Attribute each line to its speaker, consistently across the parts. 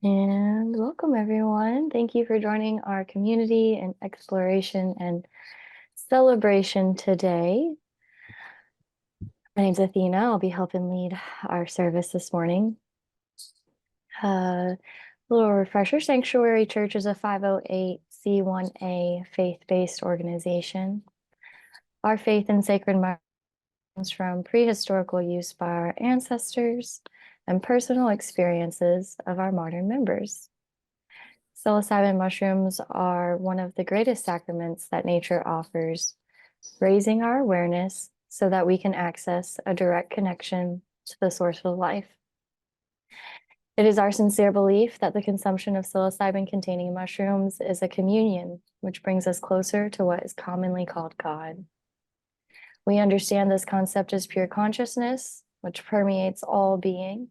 Speaker 1: And welcome, everyone. Thank you for joining our community and exploration and celebration today. My name's Athena. I'll be helping lead our service this morning. Little refresher, Psanctuary Church is a 508c1a faith-based organization. Our faith in sacred comes from prehistorical use by our ancestors and personal experiences of our modern members. Psilocybin mushrooms are one of the greatest sacraments that nature offers, raising our awareness so that we can access a direct connection to the source of life. It is our sincere belief that the consumption of psilocybin-containing mushrooms is a communion, which brings us closer to what is commonly called God. We understand this concept as pure consciousness, which permeates all being.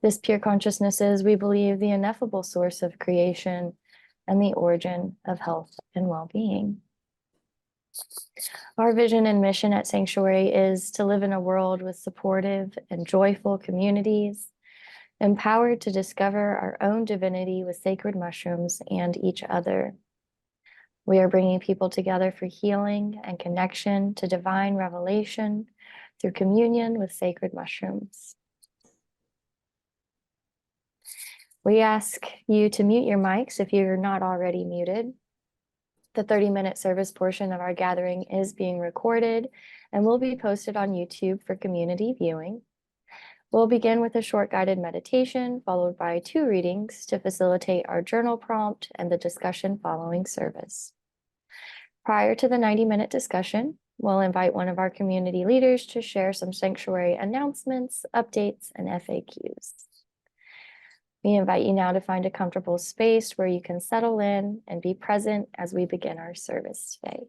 Speaker 1: This pure consciousness is, we believe, the ineffable source of creation and the origin of health and well-being. Our vision and mission at Psanctuary is to live in a world with supportive and joyful communities, empowered to discover our own divinity with sacred mushrooms and each other. We are bringing people together for healing and connection to divine revelation through communion with sacred mushrooms. We ask you to mute your mics if you're not already muted. The 30-minute service portion of our gathering is being recorded and will be posted on YouTube for community viewing. We'll begin with a short guided meditation, followed by 2 readings to facilitate our journal prompt and the discussion following service. Prior to the 90-minute discussion, we'll invite one of our community leaders to share some Psanctuary announcements, updates, and FAQs. We invite you now to find a comfortable space where you can settle in and be present as we begin our service today.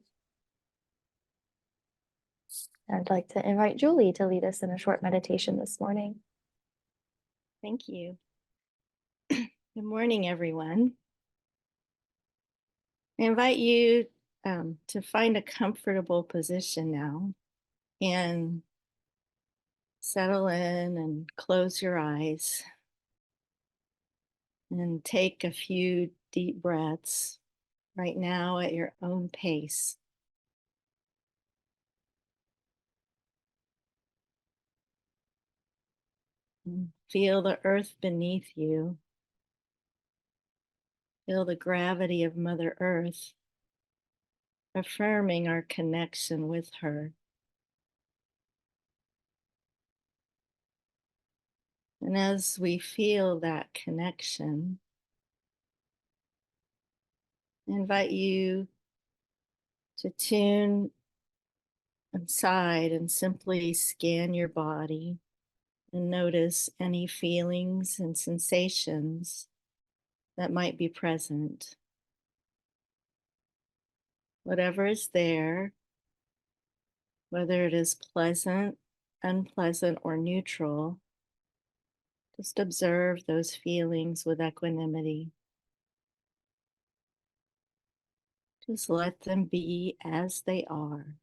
Speaker 1: I'd like to invite Julie to lead us in a short meditation this morning.
Speaker 2: Thank you. Good morning, everyone. I invite you to find a comfortable position now and settle in and close your eyes and take a few deep breaths right now at your own pace. And feel the earth beneath you. Feel the gravity of Mother Earth, affirming our connection with her. And as we feel that connection, I invite you to tune inside and simply scan your body and notice any feelings and sensations that might be present. Whatever is there, whether it is pleasant, unpleasant, or neutral, just observe those feelings with equanimity. Just let them be as they are.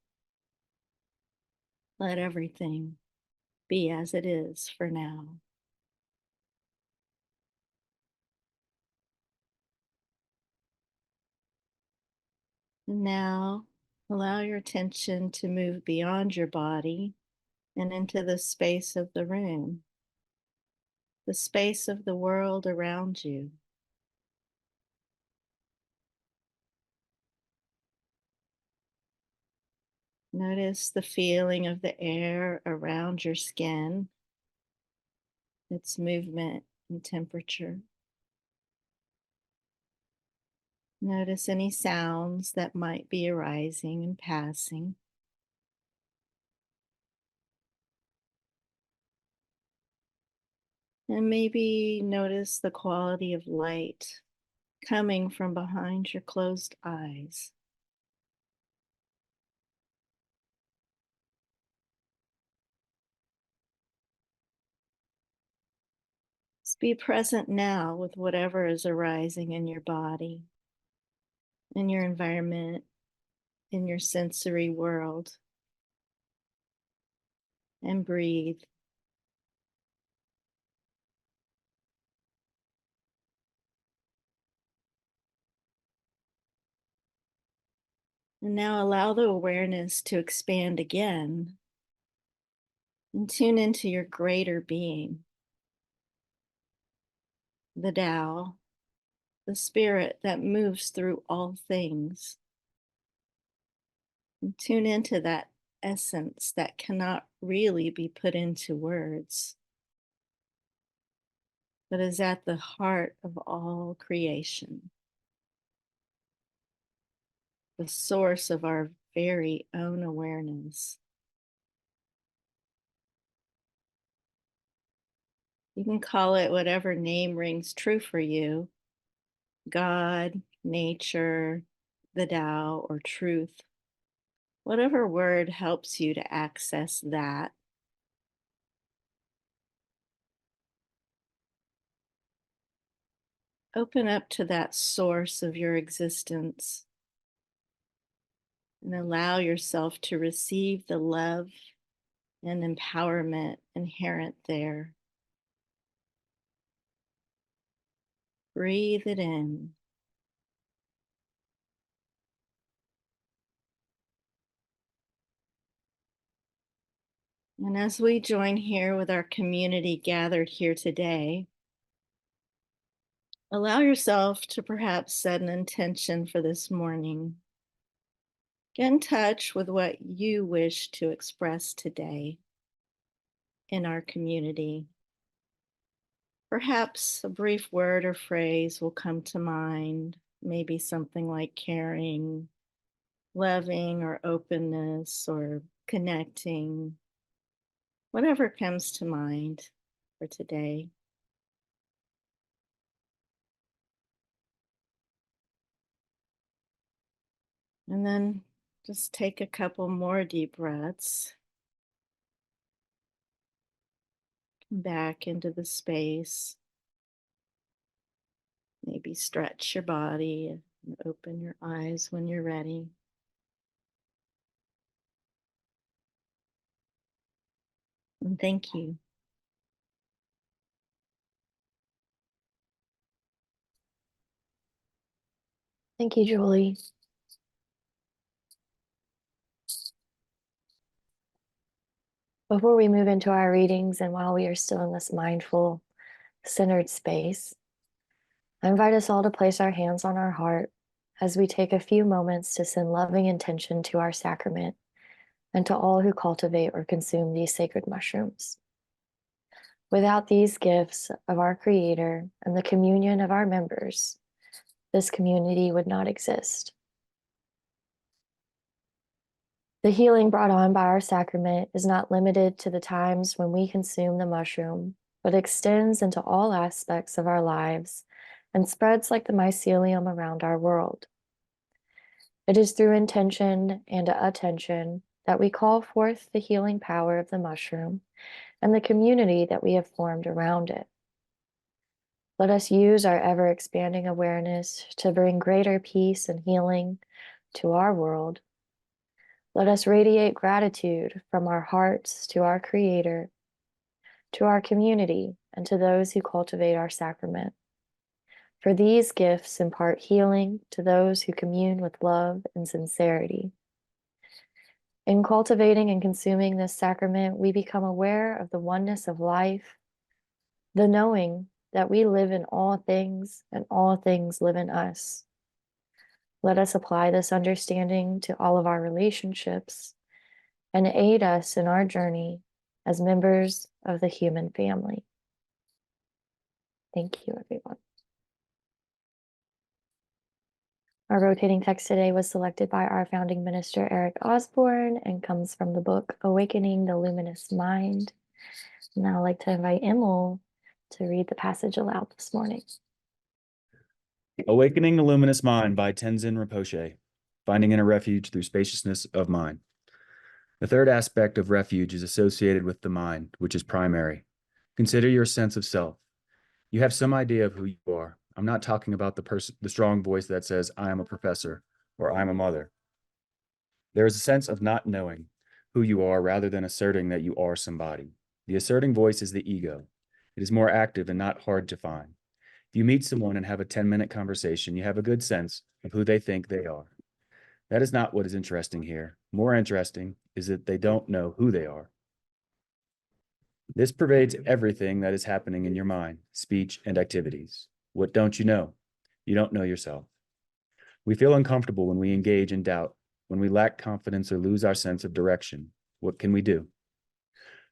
Speaker 2: Let everything be as it is for now. And now, allow your attention to move beyond your body and into the space of the room, the space of the world around you. Notice the feeling of the air around your skin, its movement and temperature. Notice any sounds that might be arising and passing. And maybe notice the quality of light coming from behind your closed eyes. Just be present now with whatever is arising in your body, in your environment, in your sensory world. And breathe. And now allow the awareness to expand again and tune into your greater being, the Tao, the spirit that moves through all things. And tune into that essence that cannot really be put into words, but is at the heart of all creation, the source of our very own awareness. You can call it whatever name rings true for you: God, nature, the Tao, or truth. Whatever word helps you to access that. Open up to that source of your existence and allow yourself to receive the love and empowerment inherent there. Breathe it in. And as we join here with our community gathered here today, allow yourself to perhaps set an intention for this morning. Get in touch with what you wish to express today in our community. Perhaps a brief word or phrase will come to mind, maybe something like caring, loving, or openness, or connecting, whatever comes to mind for today. And then just take a couple more deep breaths. Come back into the space. Maybe stretch your body and open your eyes when you're ready. And thank you.
Speaker 1: Thank you, Julie. Before we move into our readings and while we are still in this mindful, centered space, I invite us all to place our hands on our heart as we take a few moments to send loving intention to our sacrament and to all who cultivate or consume these sacred mushrooms. Without these gifts of our Creator and the communion of our members, this community would not exist. The healing brought on by our sacrament is not limited to the times when we consume the mushroom, but extends into all aspects of our lives and spreads like the mycelium around our world. It is through intention and attention that we call forth the healing power of the mushroom and the community that we have formed around it. Let us use our ever-expanding awareness to bring greater peace and healing to our world. Let us radiate gratitude from our hearts to our Creator, to our community, and to those who cultivate our sacrament. For these gifts impart healing to those who commune with love and sincerity. In cultivating and consuming this sacrament, we become aware of the oneness of life, the knowing that we live in all things and all things live in us. Let us apply this understanding to all of our relationships and aid us in our journey as members of the human family. Thank you, everyone. Our rotating text today was selected by our founding minister, Eric Osborne, and comes from the book, Awakening the Luminous Mind. Now I'd like to invite Emil to read the passage aloud this morning.
Speaker 3: Awakening the Luminous Mind by Tenzin Rinpoche, finding inner refuge through spaciousness of mind. The third aspect of refuge is associated with the mind, which is primary. Consider your sense of self. You have some idea of who you are. I'm not talking about the strong voice that says, I am a professor, or I'm a mother. There is a sense of not knowing who you are rather than asserting that you are somebody. The asserting voice is the ego. It is more active and not hard to find. If you meet someone and have a 10-minute conversation, you have a good sense of who they think they are. That is not what is interesting here. More interesting is that they don't know who they are. This pervades everything that is happening in your mind, speech, and activities. What don't you know? You don't know yourself. We feel uncomfortable when we engage in doubt, when we lack confidence or lose our sense of direction. What can we do?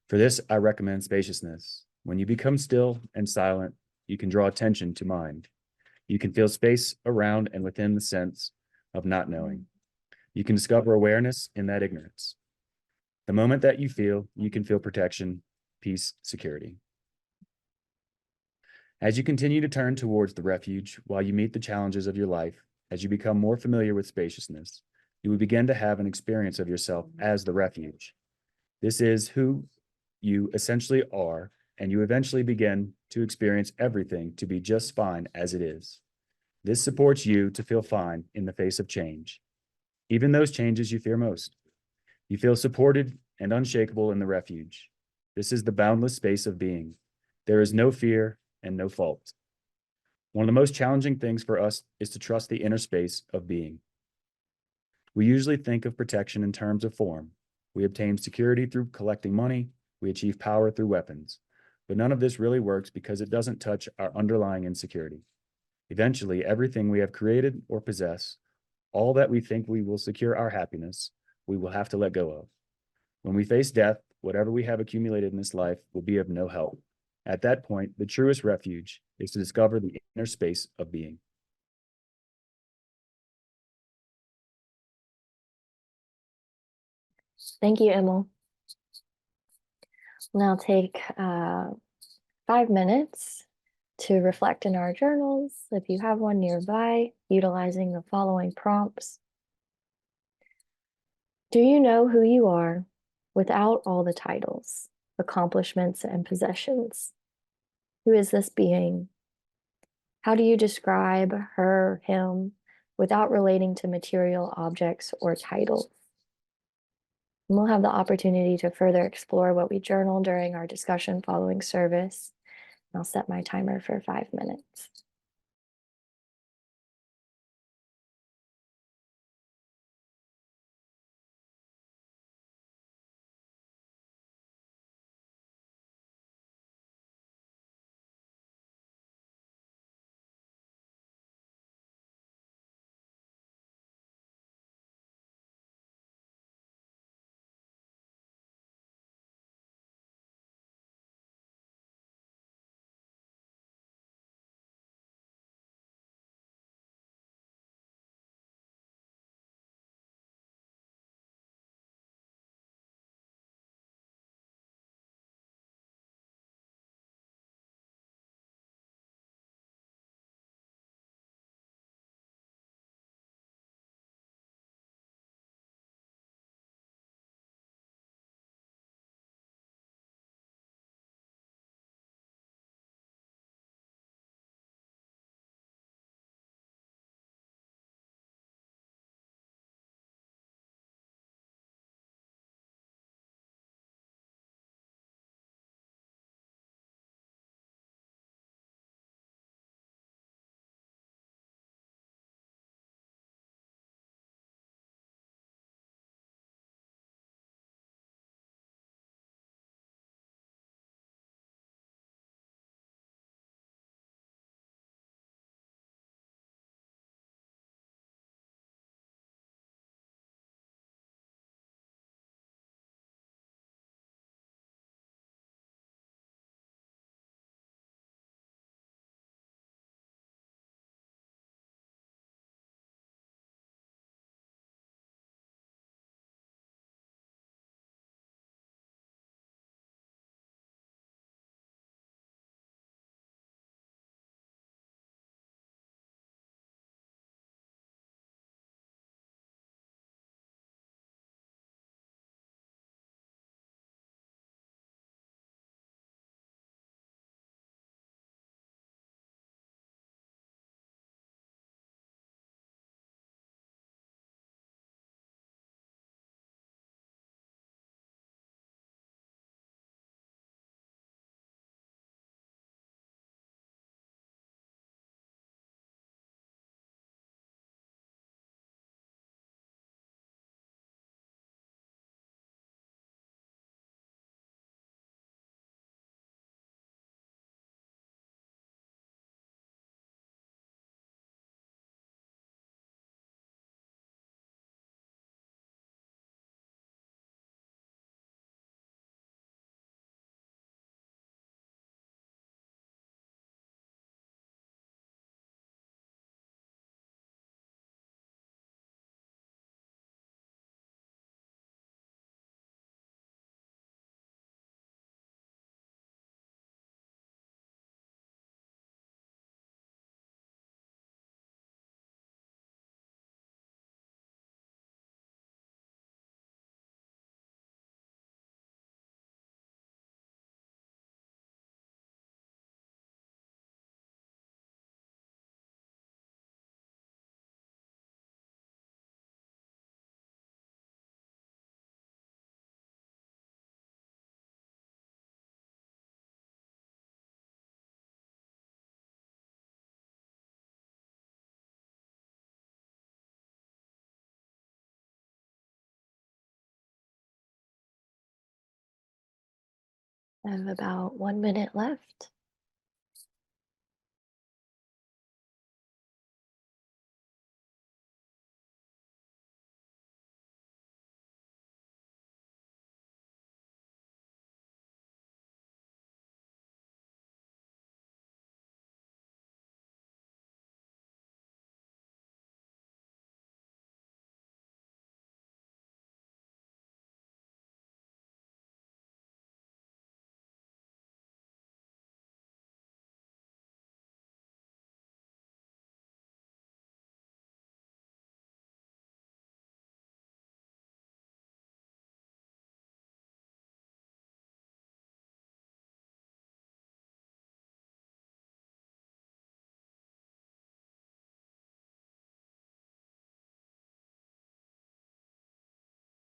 Speaker 3: For this, I recommend spaciousness. When you become still and silent, you can draw attention to mind. You can feel space around and within the sense of not knowing. You can discover awareness in that ignorance. The moment that you can feel protection, peace, security. As you continue to turn towards the refuge while you meet the challenges of your life, as you become more familiar with spaciousness, you will begin to have an experience of yourself as the refuge. This is who you essentially are, and you eventually begin to experience everything to be just fine as it is. This supports you to feel fine in the face of change, even those changes you fear most. You feel supported and unshakable in the refuge. This is the boundless space of being. There is no fear and no fault. One of the most challenging things for us is to trust the inner space of being. We usually think of protection in terms of form. We obtain security through collecting money. We achieve power through weapons. But none of this really works because it doesn't touch our underlying insecurity. Eventually, everything we have created or possess, all that we think we will secure our happiness, we will have to let go of. When we face death, whatever we have accumulated in this life will be of no help. At that point, the truest refuge is to discover the inner space of being.
Speaker 1: Thank you, Emil. We'll now take 5 minutes to reflect in our journals, if you have one nearby, utilizing the following prompts. Do you know who you are without all the titles, accomplishments, and possessions? Who is this being? How do you describe her, him, without relating to material objects or titles? And we'll have the opportunity to further explore what we journaled during our discussion following service. I'll set my timer for 5 minutes. I have about 1 minute left.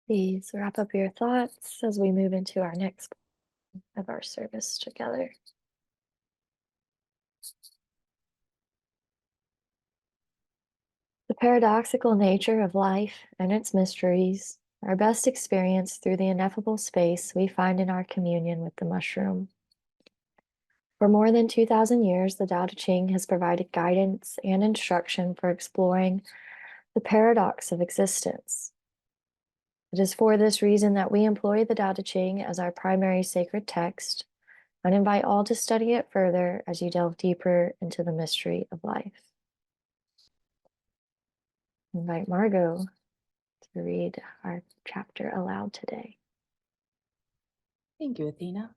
Speaker 1: Please wrap up your thoughts as we move into our next of our service together. The paradoxical nature of life and its mysteries are best experienced through the ineffable space we find in our communion with the mushroom. For more than 2,000 years, the Tao Te Ching has provided guidance and instruction for exploring the paradox of existence. It is for this reason that we employ the Tao Te Ching as our primary sacred text and invite all to study it further as you delve deeper into the mystery of life. Invite Margot to read our chapter aloud today.
Speaker 4: Thank you, Athena.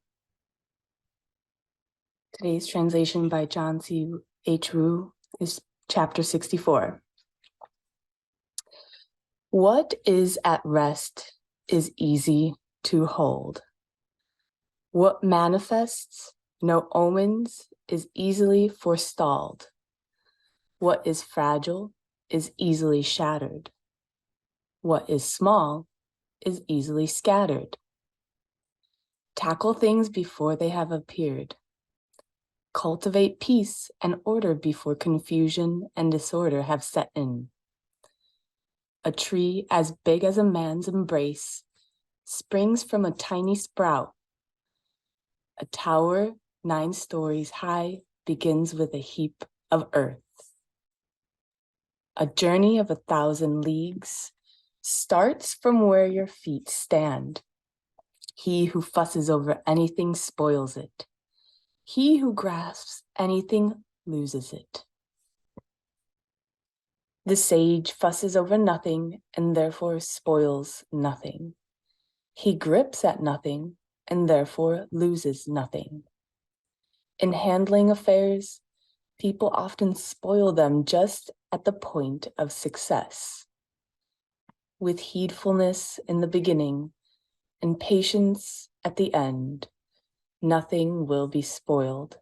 Speaker 4: Today's translation by John C. H. Wu is chapter 64. What is at rest is easy to hold. What manifests no omens is easily forestalled. What is fragile is easily shattered. What is small is easily scattered. Tackle things before they have appeared. Cultivate peace and order before confusion and disorder have set in. A tree as big as a man's embrace springs from a tiny sprout. A tower 9 stories high begins with a heap of earth. A journey of 1,000 leagues starts from where your feet stand. He who fusses over anything spoils it. He who grasps anything loses it. The sage fusses over nothing and therefore spoils nothing. He grips at nothing and therefore loses nothing. In handling affairs, people often spoil them just at the point of success. With heedfulness in the beginning and patience at the end, nothing will be spoiled.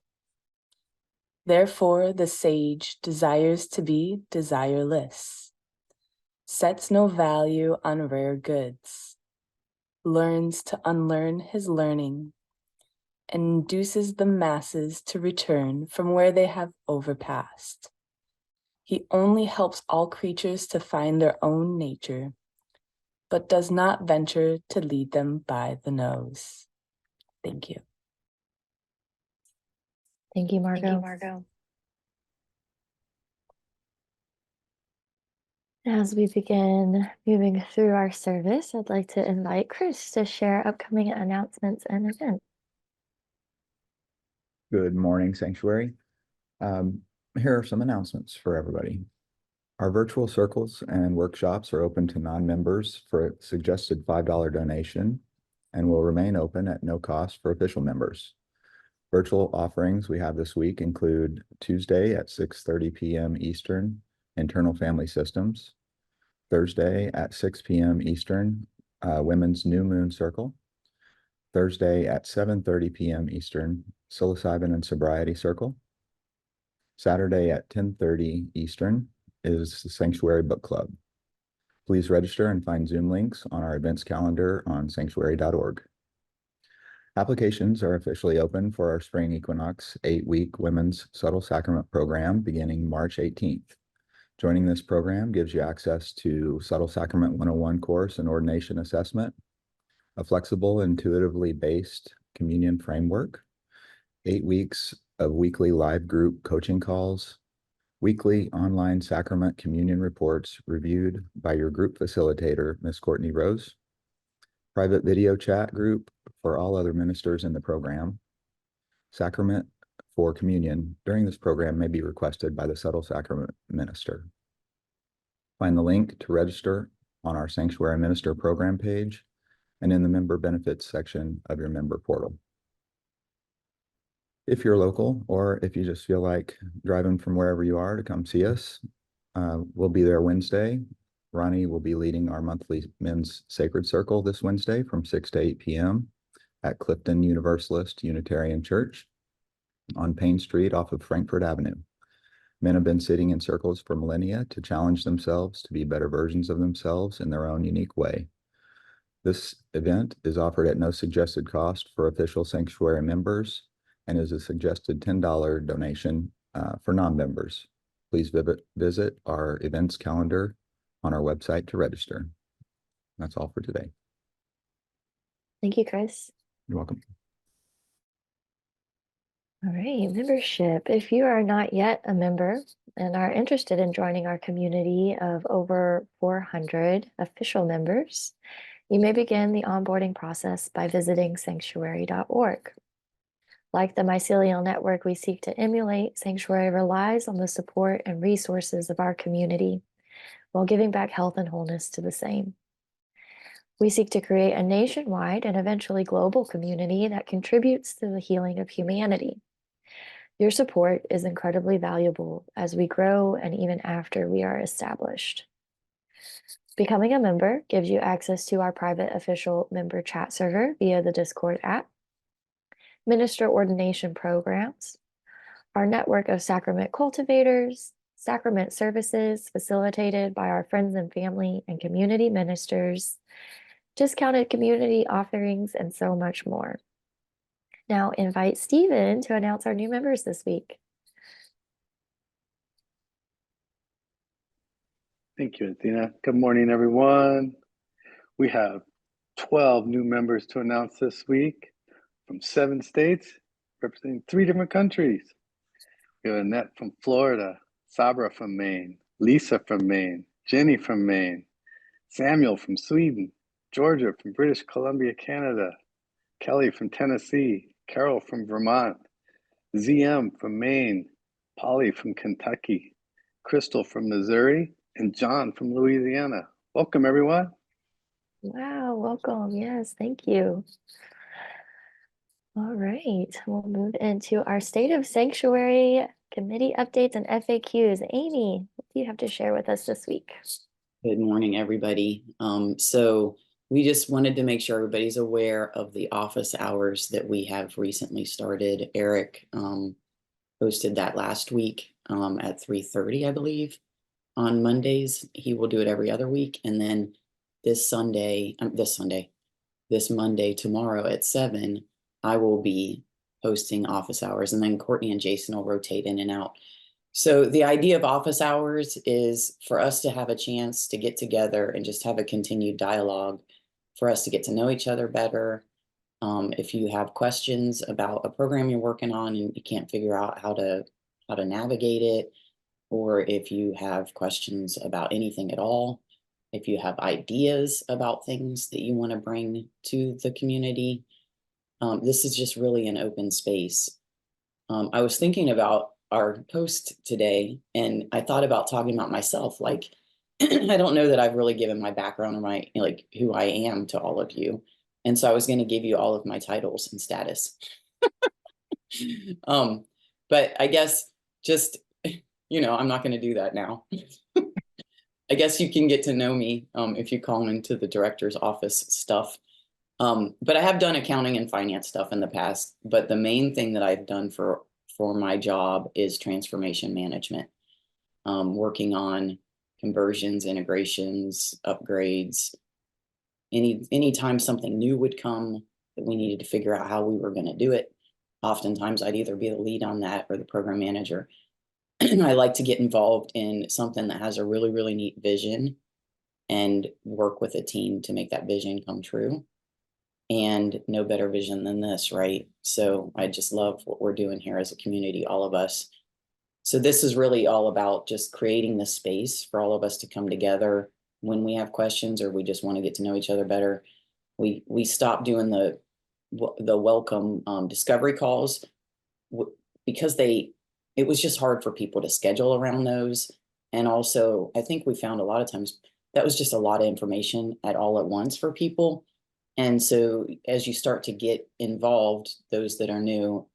Speaker 4: Therefore, the sage desires to be desireless, sets no value on rare goods, learns to unlearn his learning, and induces the masses to return from where they have overpassed. He only helps all creatures to find their own nature, but does not venture to lead them by the nose. Thank you.
Speaker 1: Thank you, Margot. As we begin moving through our service, I'd like to invite Chris to share upcoming announcements and events.
Speaker 5: Good morning, Sanctuary. Here are some announcements for everybody. Our virtual circles and workshops are open to non-members for a suggested $5 donation and will remain open at no cost for official members. Virtual offerings we have this week include Tuesday at 6:30 p.m. Eastern, Internal Family Systems. Thursday at 6 p.m. Eastern, Women's New Moon Circle. Thursday at 7:30 p.m. Eastern, Psilocybin and Sobriety Circle. Saturday at 10:30 Eastern is the Sanctuary Book Club. Please register and find Zoom links on our events calendar on sanctuary.org. Applications are officially open for our Spring Equinox 8-week Women's Subtle Sacrament program beginning March 18th. Joining this program gives you access to Subtle Sacrament 101 course and ordination assessment, a flexible, intuitively based communion framework, 8 weeks of weekly live group coaching calls, weekly online sacrament communion reports reviewed by your group facilitator, Ms. Courtney Rose, private video chat group for all other ministers in the program. Sacrament for communion during this program may be requested by the subtle sacrament minister. Find the link to register on our Sanctuary Minister program page and in the member benefits section of your member portal. If you're local, or if you just feel like driving from wherever you are to come see us, we'll be there Wednesday. Ronnie will be leading our monthly men's sacred circle this Wednesday from 6 to 8 p.m. at Clifton Universalist Unitarian Church on Payne Street off of Frankfurt Avenue. Men have been sitting in circles for millennia to challenge themselves to be better versions of themselves in their own unique way. This event is offered at no suggested cost for official sanctuary members and is a suggested $10 donation for non-members. Please visit our events calendar on our website to register. That's all for today.
Speaker 1: Thank you, Chris.
Speaker 5: You're welcome.
Speaker 1: All right, membership. If you are not yet a member and are interested in joining our community of over 400 official members, you may begin the onboarding process by visiting sanctuary.org. Like the mycelial network we seek to emulate, Sanctuary relies on the support and resources of our community while giving back health and wholeness to the same. We seek to create a nationwide and eventually global community that contributes to the healing of humanity. Your support is incredibly valuable as we grow and even after we are established. Becoming a member gives you access to our private official member chat server via the Discord app, minister ordination programs, our network of sacrament cultivators, sacrament services facilitated by our friends and family and community ministers, discounted community offerings, and so much more. Now invite Stephen to announce our new members this week.
Speaker 6: Thank you, Athena. Good morning, everyone. We have 12 new members to announce this week from 7 states, representing 3 different countries. We have Annette from Florida, Sabra from Maine, Lisa from Maine, Jenny from Maine, Samuel from Sweden, Georgia from British Columbia, Canada, Kelly from Tennessee, Carol from Vermont, ZM from Maine, Polly from Kentucky, Crystal from Missouri, and John from Louisiana. Welcome, everyone.
Speaker 1: Wow, welcome. Yes, thank you. All right, we'll move into our State of Sanctuary committee updates and FAQs. Amy, what do you have to share with us this week?
Speaker 7: Good morning, everybody. So we just wanted to make sure everybody's aware of the office hours that we have recently started. Eric posted that last week at 3:30, I believe, on Mondays. He will do it every other week. And then this Monday, tomorrow at 7, I will be hosting office hours. And then Courtney and Jason will rotate in and out. So the idea of office hours is for us to have a chance to get together and just have a continued dialogue, for us to get to know each other better. If you have questions about a program you're working on and you can't figure out how to navigate it, or if you have questions about anything at all, if you have ideas about things that you want to bring to the community, this is just really an open space. I was thinking about our post today, and I thought about talking about myself. Like, I don't know that I've really given my background or my, like, who I am to all of you. And so I was going to give you all of my titles and status. But I guess just, I'm not going to do that now. I guess you can get to know me if you call into the director's office stuff. But I have done accounting and finance stuff in the past. But the main thing that I've done for my job is transformation management, working on conversions, integrations, upgrades. Anytime something new would come that we needed to figure out how we were going to do it, oftentimes I'd either be the lead on that or the program manager. I like to get involved in something that has a really, really neat vision and work with a team to make that vision come true. and no better vision than this, right? So I just love what we're doing here as a community, all of us. So this is really all about just creating the space for all of us to come together when we have questions or we just want to get to know each other better. We stopped doing the welcome discovery calls because it was just hard for people to schedule around those. And also, I think we found a lot of times that was just a lot of information all at once for people. And so as you start to get involved, those that are new,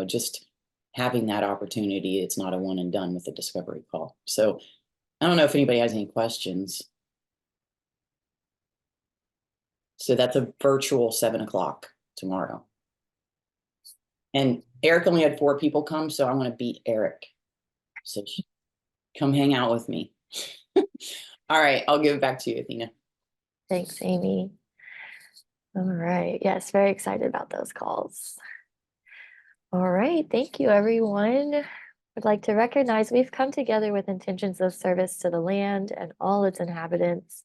Speaker 7: just having that opportunity, it's not a one and done with a discovery call. So I don't know if anybody has any questions. So that's a virtual 7 o'clock tomorrow. And Eric only had 4 people come, so I want to beat Eric. So come hang out with me. All right, I'll give it back to you, Athena.
Speaker 1: Thanks, Amy. All right. Yes, very excited about those calls. All right. Thank you, everyone. I'd like to recognize we've come together with intentions of service to the land and all its inhabitants.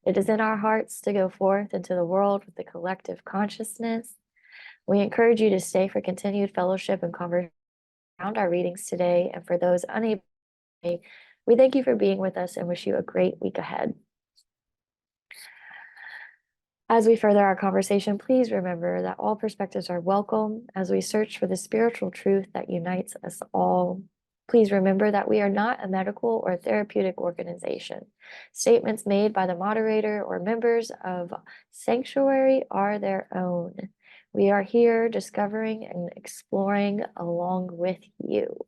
Speaker 1: It is in our hearts to go forth into the world with the collective consciousness. We encourage you to stay for continued fellowship and conversation around our readings today. And for those unable to stay, we thank you for being with us and wish you a great week ahead. As we further our conversation, please remember that all perspectives are welcome as we search for the spiritual truth that unites us all. Please remember that we are not a medical or therapeutic organization. Statements made by the moderator or members of Psanctuary are their own. We are here discovering and exploring along with you.